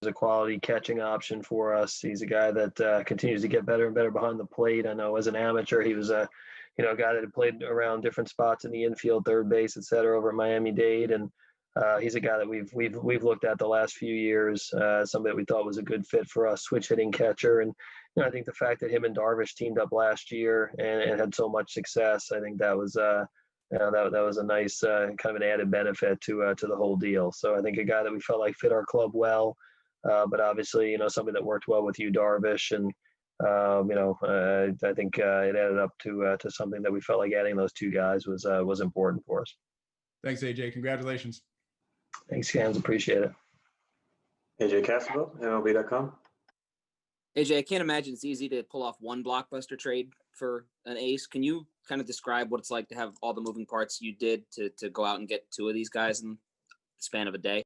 a quality catching option for us. He's a guy that continues to get better and better behind the plate. I know as an amateur, he was a guy that had played around different spots in the infield, third base, et cetera, over at Miami-Dade. And he's a guy that we've looked at the last few years, somebody that we thought was a good fit for us, switch hitting catcher. And I think the fact that him and Darvish teamed up last year and had so much success, I think that was that was a nice kind of an added benefit to the whole deal. So I think a guy that we felt like fit our club well, but obviously somebody that worked well with you, Darvish, and I think it added up to something that we felt like adding those two guys was important for us. Thanks, AJ. Congratulations. Thanks, Cams. Appreciate it. AJ Cassaville, MLB.com. AJ, I can't imagine it's easy to pull off one blockbuster trade for an ace. Can you kind of describe what it's like to have all the moving parts you did to go out and get two of these guys in the span of a day?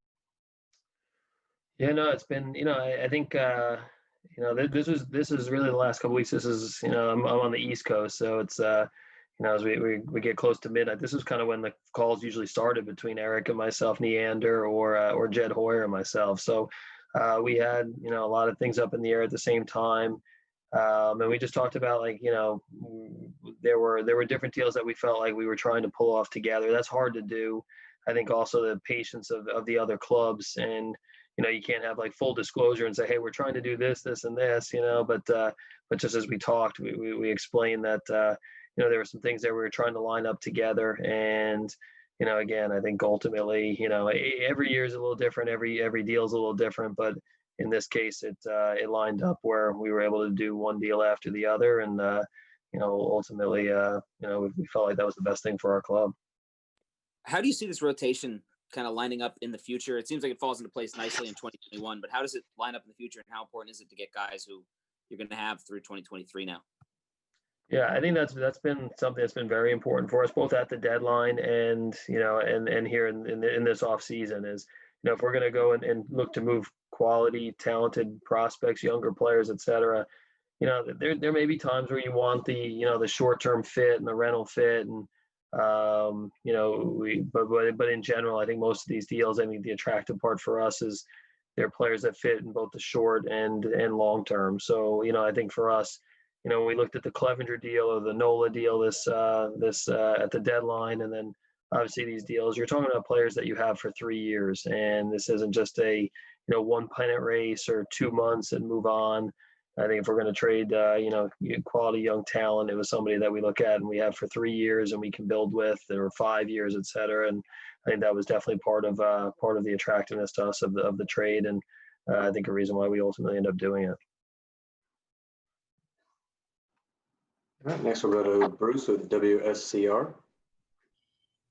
Yeah, no, it's been, I think, this is really the last couple of weeks. This is, I'm on the East Coast, so it's, as we get close to midnight, this is kind of when the calls usually started between Eric and myself, Neander, or Jed Hoyer and myself. So we had, a lot of things up in the air at the same time. And we just talked about there were different deals that we felt like we were trying to pull off together. That's hard to do. I think also the patience of the other clubs, and you can't have full disclosure and say, hey, we're trying to do this, and this, but just as we talked, we explained that there were some things that we were trying to line up together. And again, I think ultimately, every year is a little different, every deal is a little different, but in this case, it lined up where we were able to do one deal after the other, and ultimately, we felt like that was the best thing for our club. How do you see this rotation kind of lining up in the future? It seems like it falls into place nicely in 2021, but how does it line up in the future, and how important is it to get guys who you're going to have through 2023 now? Yeah, I think that's been something that's been very important for us, both at the deadline and and here in this off season. Is if we're going to go and look to move quality, talented prospects, younger players, et cetera, there may be times where you want the short term fit and the rental fit, and but in general, I think most of these deals, I mean, the attractive part for us is they're players that fit in both the short and long term. So I think for us, when we looked at the Clevenger deal or the Nola deal this at the deadline, and then obviously these deals, you're talking about players that you have for 3 years, and this isn't just a one pennant race or 2 months and move on. I think if we're going to trade quality young talent, it was somebody that we look at and we have for 3 years and we can build with, or 5 years, et cetera. And I think that was definitely part of the attractiveness to us of the trade, and I think a reason why we ultimately end up doing it. All right, next we'll go to Bruce with WSCR.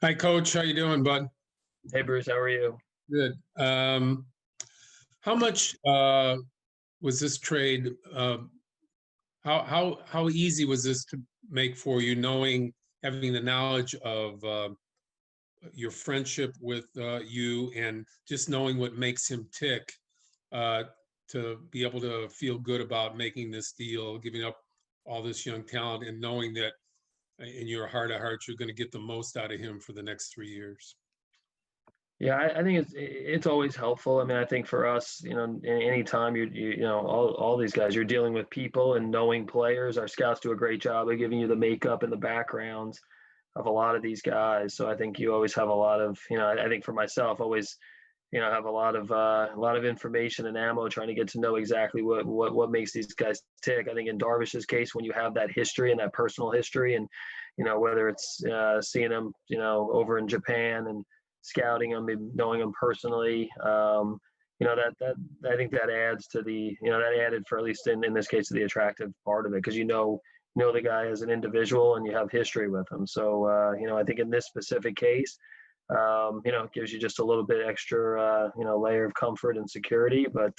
Hi, Coach. How you doing, bud? Hey, Bruce. How are you? Good. How much was this trade? How easy was this to make for you, having the knowledge of your friendship with you, and just knowing what makes him tick, to be able to feel good about making this deal, giving up all this young talent, and knowing that in your heart of hearts you're going to get the most out of him for the next 3 years? Yeah, I think it's always helpful. I mean, I think for us, any time all these guys, you're dealing with people and knowing players. Our scouts do a great job of giving you the makeup and the backgrounds of a lot of these guys. So I think you always have a lot of, I think for myself, always, have a lot of information and ammo trying to get to know exactly what makes these guys tick. I think in Darvish's case, when you have that history and that personal history, and whether it's seeing him over in Japan and scouting him, knowing him personally, that I think that adds to the that added, for at least in this case, to the attractive part of it, because the guy as an individual and you have history with him. So I think in this specific case, it gives you just a little bit extra, layer of comfort and security. But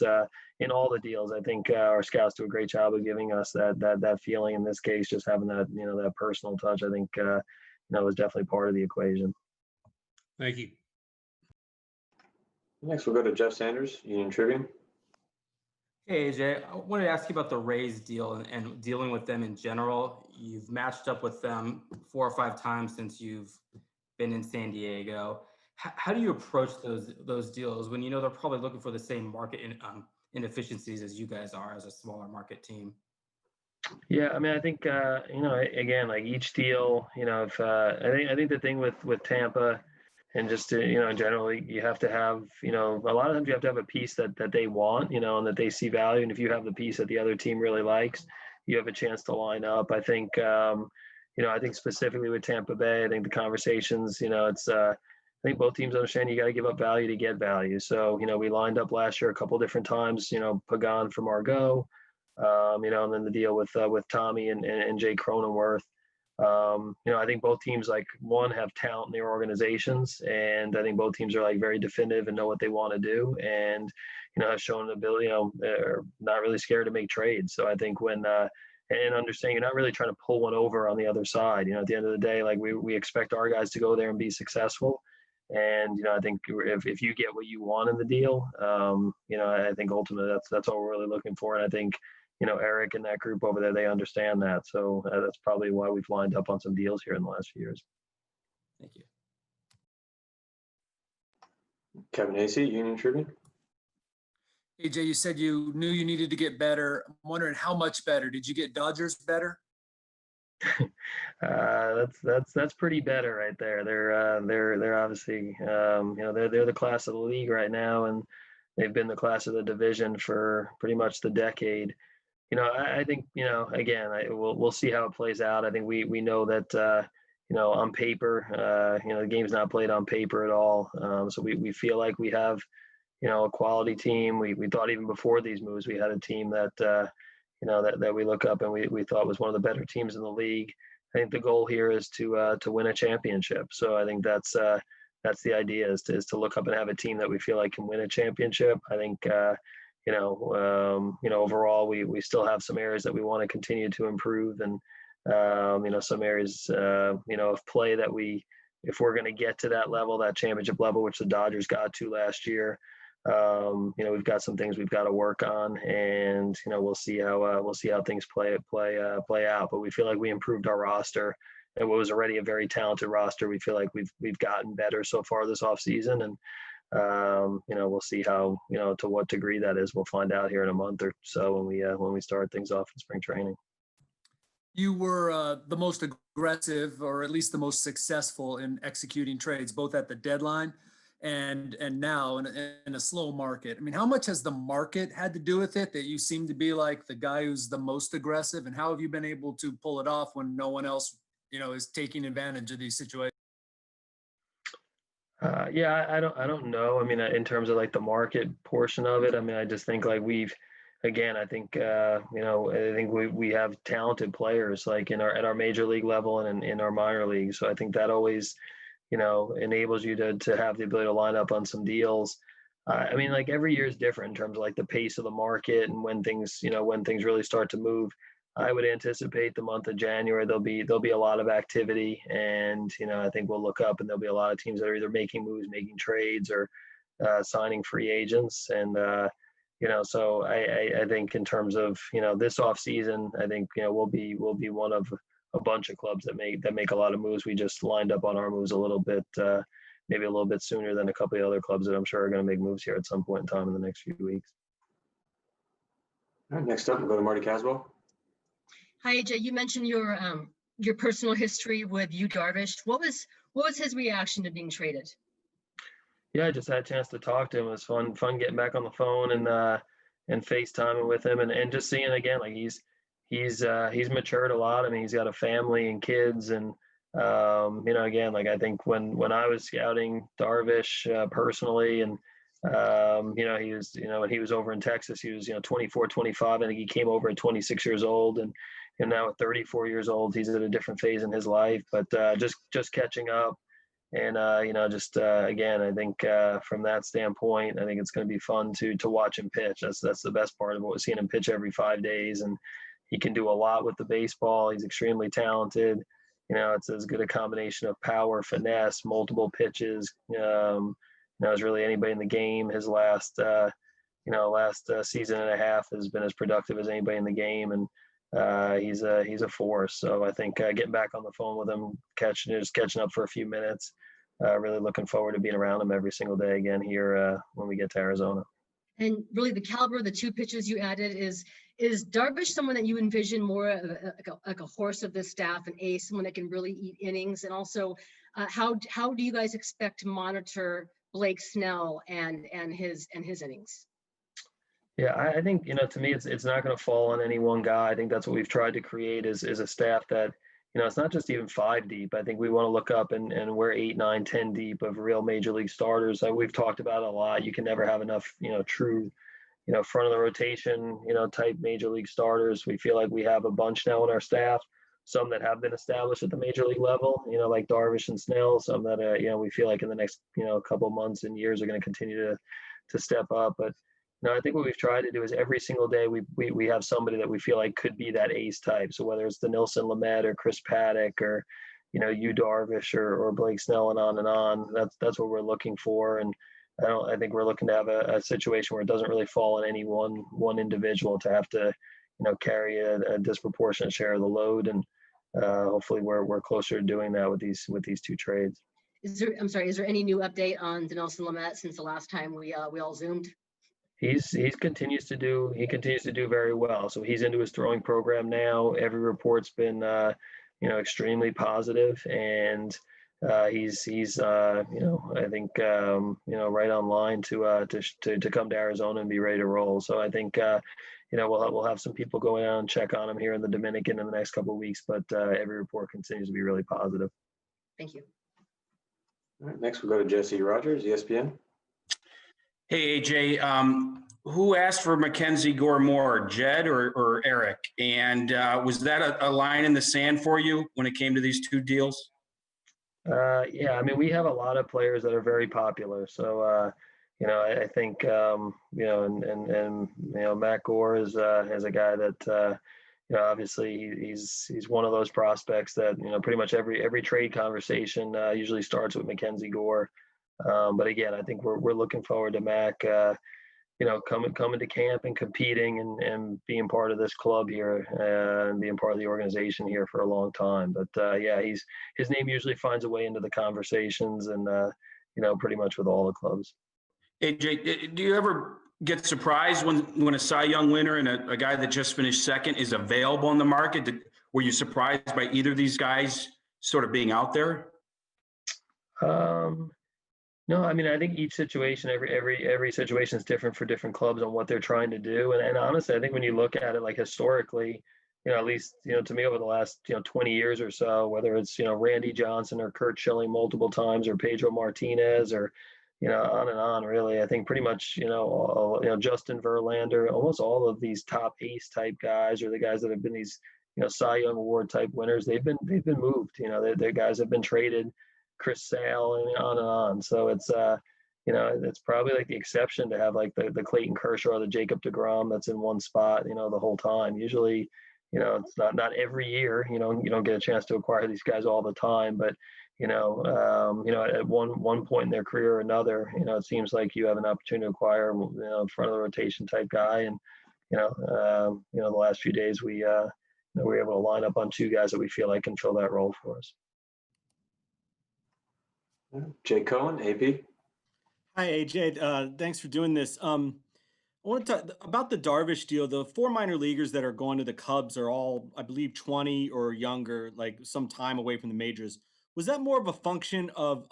in all the deals, I think our scouts do a great job of giving us that feeling. In this case, just having that, that personal touch, I think, was definitely part of the equation. Thank you. Next, we'll go to Jeff Sanders, Union Tribune. Hey, AJ, I wanted to ask you about the Rays deal and dealing with them in general. You've matched up with them 4 or 5 times since you've been in San Diego. How do you approach those deals when you know they're probably looking for the same market inefficiencies as you guys are as a smaller market team? Yeah, I mean, I think again, like each deal, if I think the thing with Tampa and just to, generally you have to have, a lot of times you have to have a piece that they want, and that they see value. And if you have the piece that the other team really likes, you have a chance to line up. I think, I think specifically with Tampa Bay, I think the conversations, I think both teams understand you got to give up value to get value. So, we lined up last year a couple different times, Pagan from Argo, and then the deal with Tommy and Jay Cronenworth. I think both teams have talent in their organizations, and I think both teams are very definitive and know what they want to do, and have shown the ability. They're not really scared to make trades. So I think when and understand you're not really trying to pull one over on the other side. At the end of the day, we expect our guys to go there and be successful. And I think if you get what you want in the deal, I think ultimately that's all we're really looking for. And I think Eric and that group over there, they understand that. So that's probably why we've lined up on some deals here in the last few years. Thank you. Kevin Acey, Union Tribune. AJ, you said you knew you needed to get better. I'm wondering how much better. Did you get Dodgers better? That's pretty better right there. They're obviously they're the class of the league right now, and they've been the class of the division for pretty much the decade. I think again we'll see how it plays out. I think we know that on paper the game's not played on paper at all. So we feel like we have a quality team. We thought even before these moves we had a team that that we look up and we thought was one of the better teams in the league. I think the goal here is to win a championship. So I think that's the idea is to look up and have a team that we feel like can win a championship. I think overall we still have some areas that we want to continue to improve, and some areas of play that if we're going to get to that level, that championship level, which the Dodgers got to last year. We've got some things we've got to work on, and we'll see how things play out. But we feel like we improved our roster, and what was already a very talented roster. We feel like we've gotten better so far this offseason, and we'll see how to what degree that is. We'll find out here in a month or so when we start things off in spring training. You were the most aggressive, or at least the most successful in executing trades, both at the deadline and now in a slow market. I mean, how much has the market had to do with it, that you seem to be like the guy who's the most aggressive, and how have you been able to pull it off when no one else, is taking advantage of these situations? Yeah, I don't know. I mean, in terms of the market portion of it, I mean, I just think I think we have talented players at our major league level and in our minor league. So I think that always enables you to have the ability to line up on some deals. I mean, every year is different in terms of the pace of the market and when things really start to move. I would anticipate the month of January there'll be a lot of activity, and I think we'll look up and there'll be a lot of teams that are either making moves, making trades, or signing free agents. And so I think in terms of this off season, I think we'll be one of a bunch of clubs that make a lot of moves. We just lined up on our moves a little bit, maybe a little bit sooner than a couple of other clubs that I'm sure are going to make moves here at some point in time in the next few weeks. All right, next up, we'll go to Marty Caswell. Hi, AJ. You mentioned your personal history with Darvish. What was his reaction to being traded? Yeah, I just had a chance to talk to him. It was fun getting back on the phone and FaceTiming with him and just seeing again, he's matured a lot. I mean, he's got a family and kids, and again, I think when I was scouting Darvish personally, and he was when he was over in Texas, he was 24, 25. I think he came over at 26 years old, and now at 34 years old, he's at a different phase in his life. But just catching up, and again, I think from that standpoint, I think it's going to be fun to watch him pitch. That's the best part of seeing him pitch every 5 days, and he can do a lot with the baseball. He's extremely talented. It's as good a combination of power, finesse, multiple pitches. As really anybody in the game. His last season and a half has been as productive as anybody in the game, and he's a force. So I think getting back on the phone with him, catching up for a few minutes, really looking forward to being around him every single day again here when we get to Arizona. And really the caliber of the two pitches you added is Darvish someone that you envision more of like a horse of the staff, an ace, someone that can really eat innings? And also, how do you guys expect to monitor Blake Snell and his innings? Yeah, I think, to me, it's not going to fall on any one guy. I think that's what we've tried to create is a staff that, it's not just even 5 deep. I think we want to look up and we're 8, 9, 10 deep of real major league starters. We've talked about it a lot. You can never have enough, true, front of the rotation, type major league starters. We feel like we have a bunch now in our staff, some that have been established at the major league level, like Darvish and Snell, some that, we feel like in the next, couple months and years are going to continue to step up. But I think what we've tried to do is every single day we have somebody that we feel like could be that ace type. So whether it's the Nilson Lamet or Chris Paddock or, Yu Darvish or Blake Snell and on, that's what we're looking for. And I think we're looking to have a situation where it doesn't really fall on any one individual to have to, carry a disproportionate share of the load. And hopefully we're closer to doing that with these 2 trades. Is there any new update on Dinelson Lamet since the last time we all Zoomed? He continues to do very well. So he's into his throwing program now. Every report's been extremely positive, and he's I think right on line to come to Arizona and be ready to roll. So I think we'll have some people going out and check on him here in the Dominican in the next couple of weeks. But every report continues to be really positive. Thank you. All right, next we'll go to Jesse Rogers, ESPN. Hey, AJ, who asked for Mackenzie Gore more, Jed or Eric? And was that a line in the sand for you when it came to these 2 deals? Yeah, I mean, we have a lot of players that are very popular. So, I think, Matt Gore is a guy that, obviously he's one of those prospects that, pretty much every trade conversation usually starts with Mackenzie Gore. But again, I think we're looking forward to Mac, coming to camp and competing and being part of this club here and being part of the organization here for a long time. But yeah, his name usually finds a way into the conversations and pretty much with all the clubs. AJ, do you ever get surprised when a Cy Young winner and a guy that just finished second is available in the market? Were you surprised by either of these guys sort of being out there? No, I mean, I think each situation, every situation is different for different clubs on what they're trying to do. And honestly, I think when you look at it, like historically, at least, to me over the last, 20 years or so, whether it's, Randy Johnson or Kurt Schilling multiple times or Pedro Martinez or, on and on, really, I think pretty much, Justin Verlander, almost all of these top ace type guys or the guys that have been these, Cy Young Award type winners, they've been moved, their guys have been traded. Chris Sale and on. So it's it's probably like the exception to have like the Clayton Kershaw or the Jacob deGrom that's in one spot, the whole time. Usually, it's not every year, you don't get a chance to acquire these guys all the time, but at one point in their career or another, it seems like you have an opportunity to acquire, front of the rotation type guy. And, the last few days we were able to line up on 2 guys that we feel like can fill that role for us. Jay Cohen, AP. Hi, AJ. Thanks for doing this. I want to talk about the Darvish deal. The 4 minor leaguers that are going to the Cubs are all, I believe, 20 or younger, like some time away from the majors. Was that more of a function of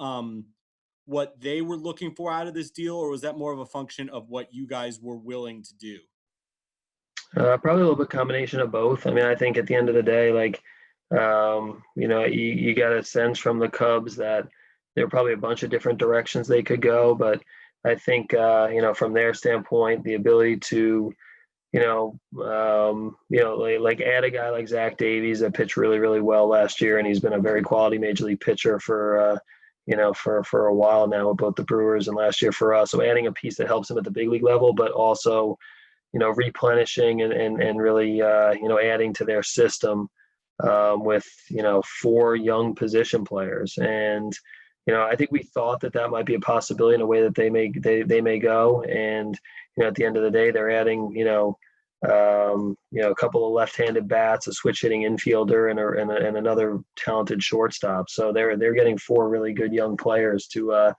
what they were looking for out of this deal, or was that more of a function of what you guys were willing to do? Probably a little bit combination of both. I mean, I think at the end of the day, like, you got a sense from the Cubs that there are probably a bunch of different directions they could go, but I think, from their standpoint, the ability to, like add a guy like Zach Davies that pitched really, really well last year, and he's been a very quality major league pitcher for a while now with both the Brewers and last year for us. So adding a piece that helps him at the big league level, but also, replenishing and really, adding to their system with, 4 young position players. And, I think we thought that might be a possibility in a way that they may go. And, at the end of the day, they're adding, A couple of left-handed bats, a switch-hitting infielder, and another talented shortstop. So they're getting 4 really good young players to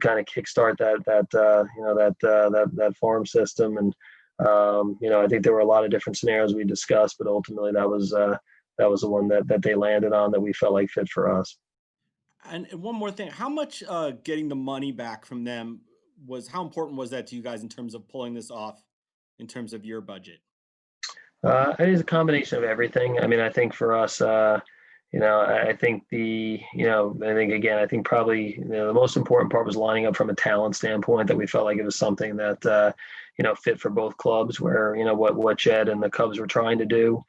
kind of kickstart that farm system. And I think there were a lot of different scenarios we discussed, but ultimately that was the one that they landed on that we felt like fit for us. And one more thing, how much getting the money back from them how important was that to you guys in terms of pulling this off, in terms of your budget? It is a combination of everything. I mean, I think for us, I think I think probably the most important part was lining up from a talent standpoint, that we felt like it was something that, fit for both clubs, where, what Jed and the Cubs were trying to do.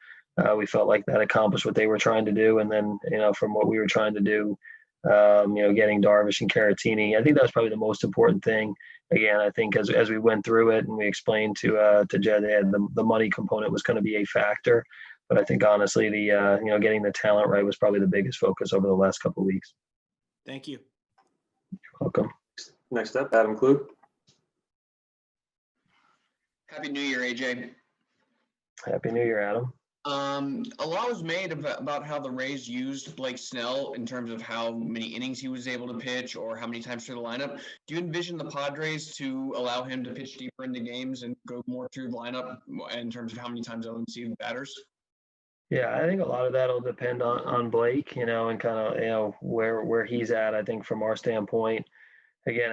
We felt like that accomplished what they were trying to do. And then, from what we were trying to do, getting Darvish and Caratini, I think that was probably the most important thing. Again, I think as we went through it and we explained to Jed, the money component was going to be a factor. But I think honestly, getting the talent right was probably the biggest focus over the last couple of weeks. Thank you. You're welcome. Next up, Adam Klug. Happy New Year, AJ. Happy New Year, Adam. A lot was made about how the Rays used Blake Snell in terms of how many innings he was able to pitch or how many times through the lineup. Do you envision the Padres to allow him to pitch deeper into games and go more through the lineup in terms of how many times they'll see the batters? Yeah, I think a lot of that will depend on Blake, and kind of, where he's at. I think from our standpoint, again,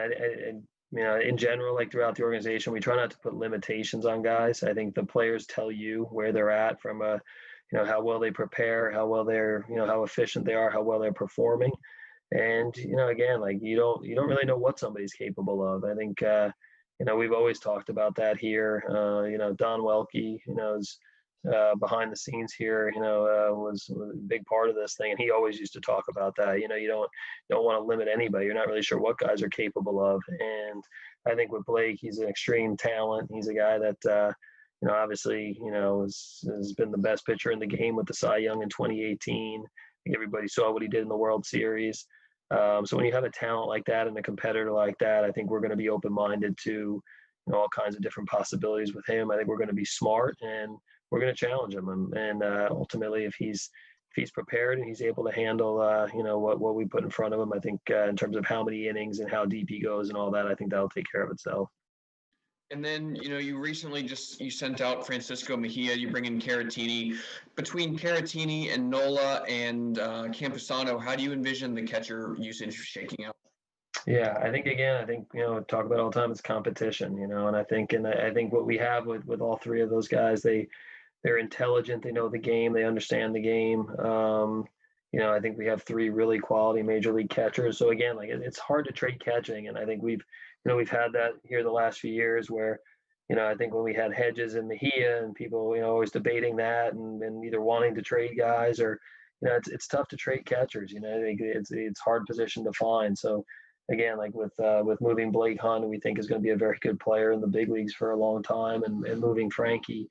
in general, like throughout the organization, we try not to put limitations on guys. I think the players tell you where they're at from how well they prepare, how well they're, how efficient they are, how well they're performing. And, again, like you don't really know what somebody's capable of. I think, we've always talked about that here. Don Welke, is behind the scenes here, was a big part of this thing. And he always used to talk about that. You don't want to limit anybody. You're not really sure what guys are capable of. And I think with Blake, he's an extreme talent. He's a guy that, obviously, has been the best pitcher in the game with the Cy Young in 2018. I think everybody saw what he did in the World Series. So when you have a talent like that and a competitor like that, I think we're going to be open-minded to, all kinds of different possibilities with him. I think we're going to be smart and we're going to challenge him. And ultimately, if he's prepared and he's able to handle, what we put in front of him, I think in terms of how many innings and how deep he goes and all that, I think that'll take care of itself. And then, you recently you sent out Francisco Mejia, you bring in Caratini. Between Caratini and Nola and Campusano, how do you envision the catcher usage shaking out? Yeah, I think talk about all the time, it's competition, and I think what we have with all three of those guys, they're intelligent, they know the game, they understand the game. I think we have 3 really quality major league catchers. So again, like it's hard to trade catching, and I think we've had that here the last few years where, I think when we had Hedges and Mejia and people, always debating that and either wanting to trade guys or, it's tough to trade catchers. I think it's hard position to find. So again, like with moving Blake Hunt, who we think is going to be a very good player in the big leagues for a long time, and moving Frankie,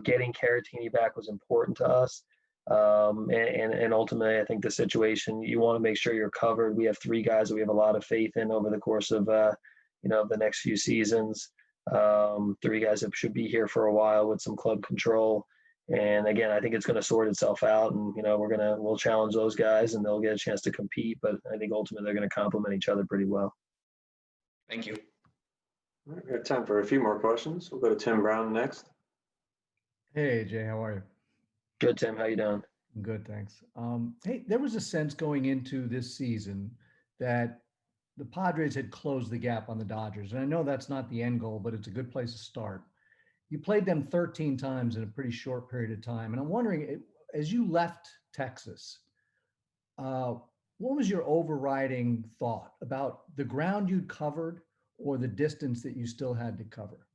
getting Caratini back was important to us. And ultimately, I think the situation, you want to make sure you're covered. We have 3 guys that we have a lot of faith in over the course of, the next few seasons. 3 guys that should be here for a while with some club control. And again, I think it's going to sort itself out, and we'll challenge those guys, and they'll get a chance to compete. But I think ultimately they're going to complement each other pretty well. Thank you. All right, we have time for a few more questions. We'll go to Tim Brown next. Hey, AJ, how are you? Good, Tim. How you doing? Good, thanks. Hey, there was a sense going into this season that the Padres had closed the gap on the Dodgers. And I know that's not the end goal, but it's a good place to start. You played them 13 times in a pretty short period of time. And I'm wondering, as you left Texas, what was your overriding thought about the ground you'd covered or the distance that you still had to cover?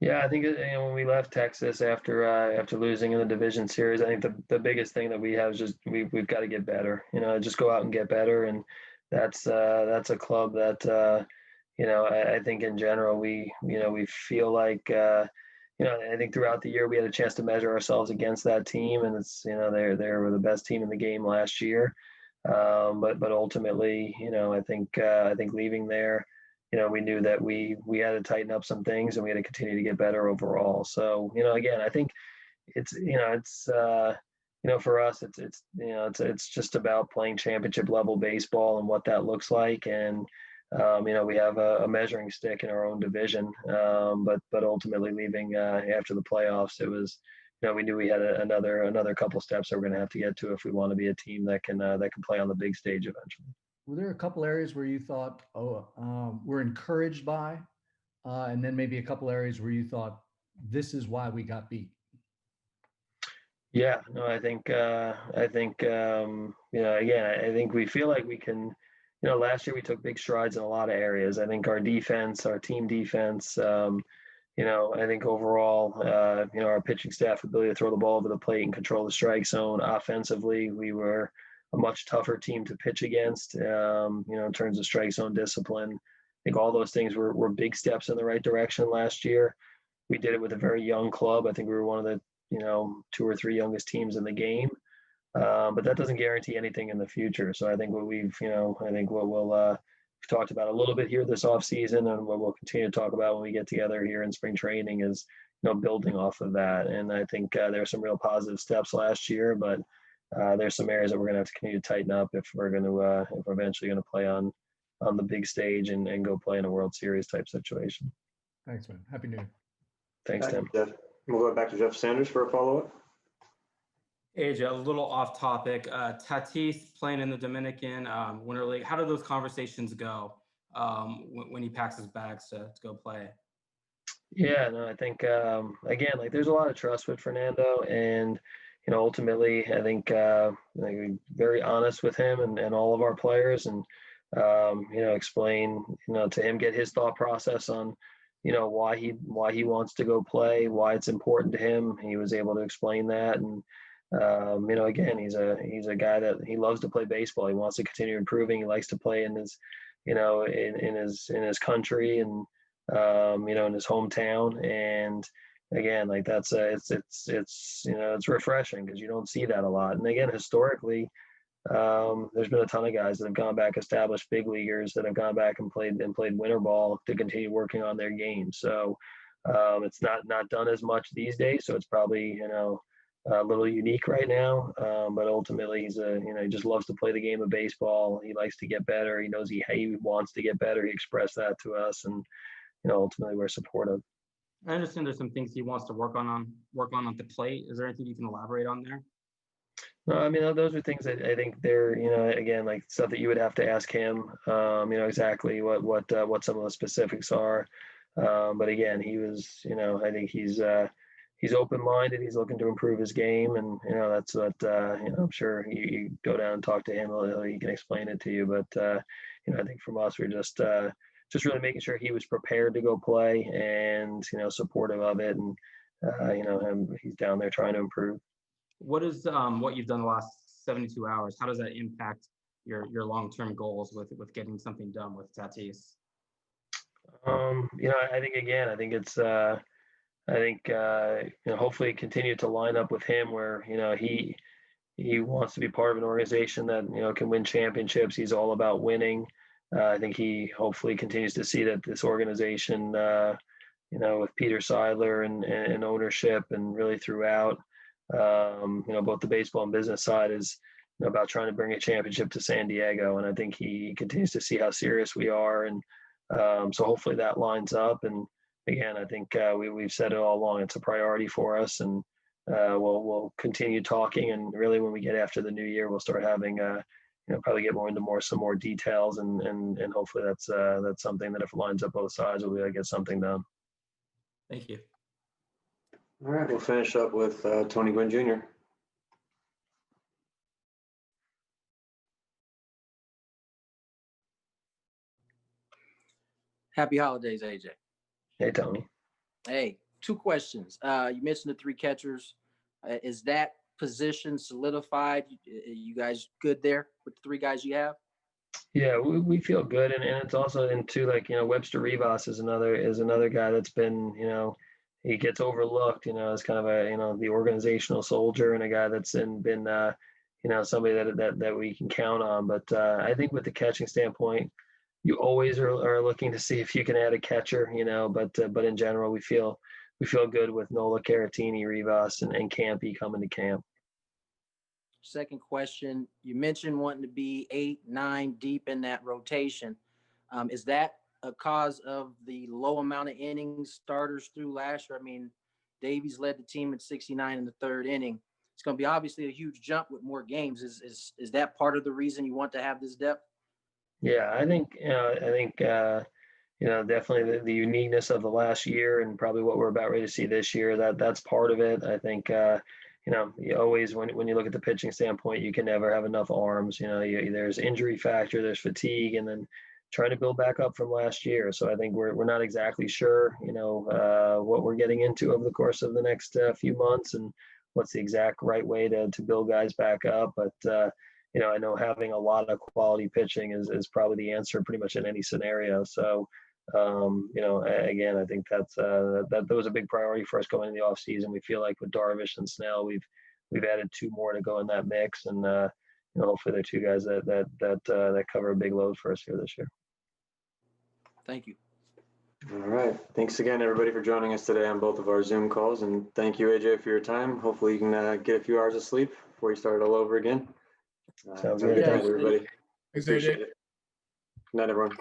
Yeah, I think when we left Texas after losing in the division series, I think the biggest thing that we have is just we've got to get better. Just go out and get better, and that's a club that I think in general we feel like I think throughout the year we had a chance to measure ourselves against that team, and it's they were the best team in the game last year, but ultimately I think leaving there. we knew that we had to tighten up some things and we had to continue to get better overall. So, again, I think for us, it's just about playing championship level baseball and what that looks like. And, we have a measuring stick in our own division, but ultimately leaving after the playoffs, it was, we knew we had another couple steps that we're going to have to get to if we want to be a team that can play on the big stage eventually. Were there a couple areas where you thought, we're encouraged by, and then maybe a couple areas where you thought, this is why we got beat? Yeah, no, I think, again, I think we feel like we can, last year we took big strides in a lot of areas. I think our defense, our team defense, I think overall, our pitching staff ability to throw the ball over the plate and control the strike zone. Offensively, we were a much tougher team to pitch against, in terms of strike zone discipline. I think all those things were big steps in the right direction last year. We did it with a very young club. I think we were one of the, 2 or 3 youngest teams in the game. But that doesn't guarantee anything in the future. So I think what we've talked about a little bit here this offseason, and what we'll continue to talk about when we get together here in spring training is, building off of that. And I think there are some real positive steps last year, but there's some areas that we're going to have to continue to tighten up if we're eventually going to play on the big stage and go play in a World Series type situation. Thanks, man. Happy New Year. Thanks, Tim. Jeff. We'll go back to Jeff Sanders for a follow-up. AJ, a little off topic. Tatis playing in the Dominican Winter League. How do those conversations go when he packs his bags to go play? Yeah, no, I think again, like there's a lot of trust with Fernando, and ultimately, I think we're very honest with him and all of our players, and explain to him, get his thought process on why he wants to go play, why it's important to him. He was able to explain that, and again, he's a guy that he loves to play baseball. He wants to continue improving. He likes to play in his in his country and in his hometown. And again, like that's it's refreshing because you don't see that a lot. And again, historically, there's been a ton of guys that have gone back, established big leaguers that have gone back and played winter ball to continue working on their game. So it's not done as much these days. So it's probably a little unique right now, but ultimately he just loves to play the game of baseball. He likes to get better. He knows he wants to get better. He expressed that to us, and ultimately we're supportive. I understand there's some things he wants to work on at the plate. Is there anything you can elaborate on there? No, I mean, those are things that I think they're, again, like stuff that you would have to ask him, exactly what some of the specifics are. But again, he was, I think he's open-minded. He's looking to improve his game, and that's what I'm sure you go down and talk to him. He can explain it to you. But I think from us, we're just really making sure he was prepared to go play, and supportive of it, and he's down there trying to improve. What is what you've done the last 72 hours? How does that impact your long-term goals with getting something done with Tatis? I think it's. I think hopefully continue to line up with him where he wants to be part of an organization that can win championships. He's all about winning. I think he hopefully continues to see that this organization, with Peter Seidler and ownership and really throughout, both the baseball and business side is about trying to bring a championship to San Diego. And I think he continues to see how serious we are, and so hopefully that lines up. And again, I think we've said it all along. It's a priority for us, and we'll continue talking. And really, when we get after the new year, we'll start having probably get more into some more details, and hopefully that's something that if it lines up both sides, we'll be able to get something done. Thank you. All right, we'll finish up with Tony Gwynn Jr. Happy holidays, AJ. Hey, Tony. Hey, 2 questions. You mentioned the 3 catchers. Is that position solidified? You guys good there with the 3 guys you have? Yeah, we feel good, and it's also into Webster Rivas is another guy that's been he gets overlooked as kind of a the organizational soldier, and a guy that's been somebody that we can count on. But I think with the catching standpoint, you always are looking to see if you can add a catcher, but in general, we feel good with Nola, Caratini, Rivas, and Campy coming to camp. Second question, you mentioned wanting to be 8, 9 deep in that rotation. Is that a cause of the low amount of innings starters through last year? I mean, Davies led the team at 69 in the third inning. It's going to be obviously a huge jump with more games. Is that part of the reason you want to have this depth? Yeah, I think definitely the uniqueness of the last year and probably what we're about ready to see this year, that's part of it. I think you always, when you look at the pitching standpoint, you can never have enough arms. There's injury factor, there's fatigue, and then trying to build back up from last year. So I think we're not exactly sure, what we're getting into over the course of the next few months and what's the exact right way to build guys back up. But I know having a lot of quality pitching is probably the answer pretty much in any scenario. So again, I think that was a big priority for us going in the off season. We feel like with Darvish and Snell, we've added 2 more to go in that mix, and hopefully they're 2 guys that cover a big load for us here this year. Thank you. All right. Thanks again, everybody, for joining us today on both of our Zoom calls, and thank you, AJ, for your time. Hopefully, you can get a few hours of sleep before you start all over again. Sounds have a good. good night, everybody. Thanks, Appreciate AJ. it. Good night, everyone.